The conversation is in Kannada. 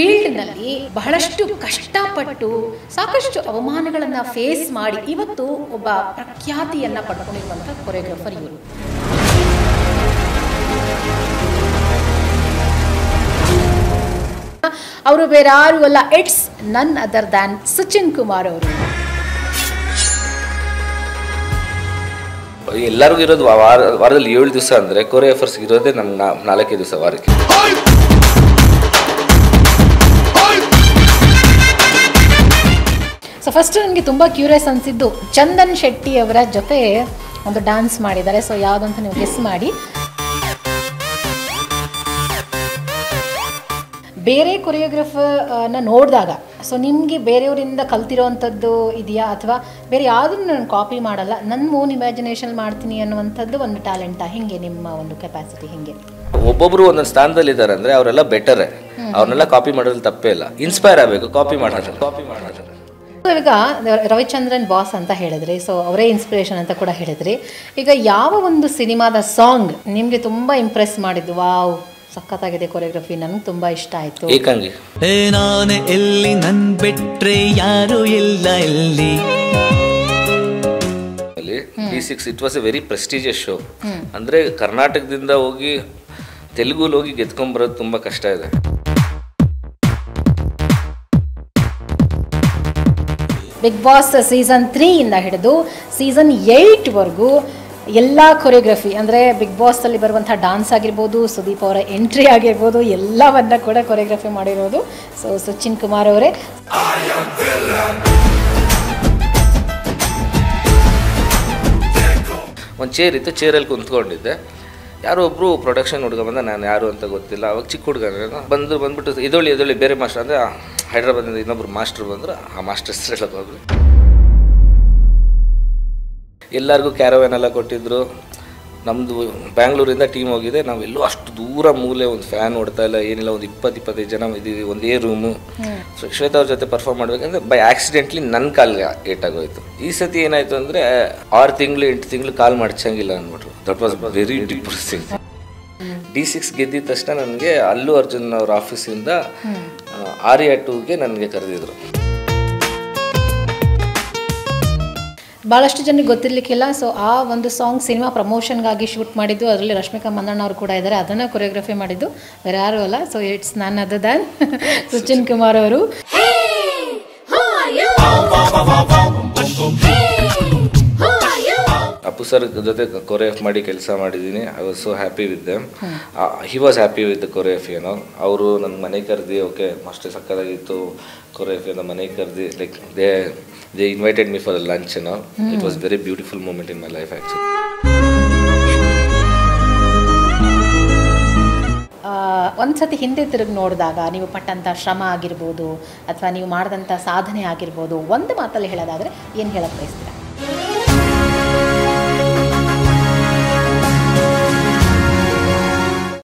ಫೀಲ್ಡ್ನಲ್ಲಿ ಬಹಳಷ್ಟು ಕಷ್ಟಪಟ್ಟು ಸಾಕಷ್ಟು ಅವಮಾನಗಳನ್ನು ಫೇಸ್ ಮಾಡಿ ಇವತ್ತು ಒಬ್ಬ ಪ್ರಖ್ಯಾತಿಯನ್ನು ಪಡ್ಕೊಂಡಿರುವಂಥ ಕೊರಿಯೋಗ್ರಾಫರ್ ಇವರು. ಅವರು ಬೇರೆ ಯಾರು ಅಲ್ಲ, ಇಟ್ಸ್ ನನ್ ಅದರ್ ದ್ಯಾನ್ ಸಚಿನ್ ಕುಮಾರ್ ಅವರು. ಎಲ್ಲರಿಗೂ ಇರೋದು ವಾರದಲ್ಲಿ 7 ದಿವಸ ಅಂದರೆ ಕೊರಿಯೋಗ್ರಾಫರ್ಸ್ ಇರೋದೇ ನಮ್ಗೆ 4 ದಿವಸ ವಾರಕ್ಕೆ. ಸೊ ಫಸ್ಟ್ ನನಗೆ ತುಂಬ ಕ್ಯೂರಿಯಸ್ ಅನಿಸಿದ್ದು, ಚಂದನ್ ಶೆಟ್ಟಿ ಅವರ ಜೊತೆ ಒಂದು ಡ್ಯಾನ್ಸ್ ಮಾಡಿದ್ದಾರೆ. ಸೊ ಯಾವುದಂತ ನೀವು ಗೆಸ್ ಮಾಡಿ. ಬೇರೆ ಕೊರಿಯೋಗ್ರಾಫರ್ನ ನೋಡಿದಾಗ ಸೊ ನಿಮಗೆ ಬೇರೆಯವರಿಂದ ಕಲ್ತಿರೋವಂಥದ್ದು ಇದೆಯಾ, ಅಥವಾ ಬೇರೆ ಯಾವುದನ್ನು ನಾನು ಕಾಪಿ ಮಾಡಲ್ಲ, ನನ್ನ ಓನ್ ಇಮ್ಯಾಜಿನೇಷನ್ ಮಾಡ್ತೀನಿ ಅನ್ನುವಂಥದ್ದು ಒಂದು ಟ್ಯಾಲೆಂಟಾ? ಹೆಂಗೆ ನಿಮ್ಮ ಒಂದು ಕೆಪಾಸಿಟಿ ಹೆಂಗೆ? ಒಬ್ಬೊಬ್ರು ಒಂದೊಂದು ಸ್ಥಾನದಲ್ಲಿ ಇದ್ದಾರೆ ಅಂದರೆ ಅವರೆಲ್ಲ ಬೆಟರೇ, ಅವ್ರನ್ನೆಲ್ಲ ಕಾಪಿ ಮಾಡೋದ್ರಲ್ಲಿ ತಪ್ಪೇ ಇಲ್ಲ. ಇನ್ಸ್ಪೈರ್ ಆಗಬೇಕು, ಕಾಪಿ ಮಾಡೋದು. ಈಗ ರವಿಚಂದ್ರನ್ ಬಾಸ್ ಅಂತ ಹೇಳಿದ್ರಿ, ಸೊ ಅವರೇ ಇನ್ಸ್ಪಿರೇಷನ್ ಅಂತ ಕೂಡ ಹೇಳಿದ್ರಿ. ಈಗ ಯಾವ ಒಂದು ಸಿನಿಮಾದ ಸಾಂಗ್ ನಿಮಗೆ ತುಂಬ ಇಂಪ್ರೆಸ್ ಮಾಡಿದ್ದು, ವಾವ್ ಸಖತ್ತಾಗಿದೆ ಕೊರಿಯೋಗ್ರಫಿ, ನನಗೆ ತುಂಬ ಇಷ್ಟ ಆಯಿತು? ಏಕಾಂಗಿ. ನಾನು ಎಲ್ಲಿ ನನ್ ಬಿಟ್ರೆ ಯಾರು ಇಲ್ಲ ಎಲ್ಲಿ. D6 it was A very prestigious show. ಅಂದರೆ ಕರ್ನಾಟಕದಿಂದ ಹೋಗಿ ತೆಲುಗುಲಿ ಹೋಗಿ ಗೆದ್ಕೊಂಬರೋದು ತುಂಬ ಕಷ್ಟ ಇದೆ. ಬಿಗ್ ಬಾಸ್ ಸೀಸನ್ 3 ಇಂದ ಹಿಡಿದು ಸೀಸನ್ 8ವರೆಗೂ ಎಲ್ಲ ಕೊರಿಯೋಗ್ರಫಿ ಅಂದರೆ ಬಿಗ್ ಬಾಸಲ್ಲಿ ಬರುವಂಥ ಡಾನ್ಸ್ ಆಗಿರ್ಬೋದು, ಸುದೀಪ್ ಅವರ ಎಂಟ್ರಿ ಆಗಿರ್ಬೋದು, ಎಲ್ಲವನ್ನ ಕೂಡ ಕೊರಿಯೋಗ್ರಫಿ ಮಾಡಿರೋದು ಸೊ ಸಚಿನ್ ಕುಮಾರ್ ಅವರೇ. ಒಂದು ಚೇರ್ ಇತ್ತು, ಚೇರಲ್ಲಿ ಕುಂತ್ಕೊಂಡಿದ್ದೆ. ಯಾರೋ ಒಬ್ಬರು ಪ್ರೊಡಕ್ಷನ್ ಹುಡುಗ ಬಂದ, ನಾನು ಯಾರು ಅಂತ ಗೊತ್ತಿಲ್ಲ. ಅವಾಗ ಚಿಕ್ಕ ಹುಡುಗ ಬಂದ್ಬಿಟ್ಟು ಎದೊಳ್ಳಿ ಬೇರೆ ಮಾಸ್ಟರ್ ಅಂದರೆ ಹೈದ್ರಾಬಾದಿಂದ ಇನ್ನೊಬ್ರು ಮಾಸ್ಟರ್ ಬಂದರು. ಆ ಮಾಸ್ಟರ್ ಹೆಸರು ಹೇಳಕ್ಕೆ ಹೋಗ್ಲಿ. ಎಲ್ಲರಿಗೂ ಕ್ಯಾರವ್ಯಾನ್ ಎಲ್ಲ ಕೊಟ್ಟಿದ್ರು. ನಮ್ಮದು ಬ್ಯಾಂಗ್ಳೂರಿಂದ ಟೀಮ್ ಹೋಗಿದೆ. ನಾವೆಲ್ಲೂ ಅಷ್ಟು ದೂರ ಮೂಲೆ, ಒಂದು ಫ್ಯಾನ್ ಓಡ್ತಾ ಇಲ್ಲ, ಏನಿಲ್ಲ, ಒಂದು 20-25 ಜನ ಇದ್ದೀವಿ, ಒಂದೇ ರೂಮು. ಸೊ ಶ್ವೇತಾ ಅವ್ರ ಜೊತೆ ಪರ್ಫಾರ್ಮ್ ಮಾಡಬೇಕಂದ್ರೆ ಬೈ ಆಕ್ಸಿಡೆಂಟ್ಲಿ ನನ್ನ ಕಾಲ್ಗೆ ಏಟಾಗೋಯ್ತು. ಈ ಸತಿ ಏನಾಯಿತು ಅಂದರೆ 6 ತಿಂಗಳು 8 ತಿಂಗಳು ಕಾಲ್ ಮಾಡ್ಸಂಗಿಲ್ಲ ಅಂದ್ಬಿಟ್ರು. That was very depressing. D6 ಗೆದ್ದಿದ ತಕ್ಷಣ ನನಗೆ ಅಲ್ಲು ಅರ್ಜುನ್ ಅವ್ರ ಆಫೀಸಿಂದ ಆರ್ಯ 2ಗೆ ನನಗೆ ಕರೆದಿದ್ರು. ಭಾಳಷ್ಟು ಜನರಿಗೆ ಗೊತ್ತಿರಲಿಕ್ಕಿಲ್ಲ. ಸೊ ಆ ಒಂದು ಸಾಂಗ್ ಸಿನಿಮಾ ಪ್ರಮೋಷನ್ಗಾಗಿ ಶೂಟ್ ಮಾಡಿದ್ದು, ಅದರಲ್ಲಿ ರಶ್ಮಿಕಾ ಮಂದಣ್ಣ ಅವರು ಕೂಡ ಇದ್ದಾರೆ. ಅದನ್ನು ಕೊರಿಯೋಗ್ರಫಿ ಮಾಡಿದ್ದು ಬೇರೆ ಯಾರು ಅಲ್ಲ, ಸೊ ಇಟ್ಸ್ ನನ್ ಅದರ್ ದ್ಯಾನ್ ಸಚಿನ್ ಕುಮಾರ್ ಅವರು. ಅಪ್ಪು ಸರ್ ಜೊತೆ ಕೊರಿಯೋಗ್ರಾಫ್ ಮಾಡಿ ಕೆಲಸ ಮಾಡಿದ್ದೀನಿ. I was so happy with them. He was happy with the choreography. ಏನೋ ಅವರು ನನ್ನ ಮನೆಗೆ ಕರೆದಿ, ಓಕೆ ಅಷ್ಟೇ ಸಕ್ಕತ್ತಾಗಿತ್ತು ಕೊರಿಯೋಗ್ರಫಿ ಅಂತ ಮನೆಗೆ ಕರೆದಿ, like they invited me for the lunch. ಏನೋ it was very beautiful moment in my life actually. ಒಂದು ಸತಿ ಹಿಂದೆ ತಿರುಗಿ ನೋಡಿದಾಗ ನೀವು ಪಟ್ಟಂಥ ಶ್ರಮ ಆಗಿರ್ಬೋದು ಅಥವಾ ನೀವು ಮಾಡಿದಂಥ ಸಾಧನೆ ಆಗಿರ್ಬೋದು, ಒಂದು ಮಾತಲ್ಲಿ ಹೇಳೋದಾದರೆ ಏನು ಹೇಳಕ್ಕೆ ಬಯಸ್ತೀರಾ?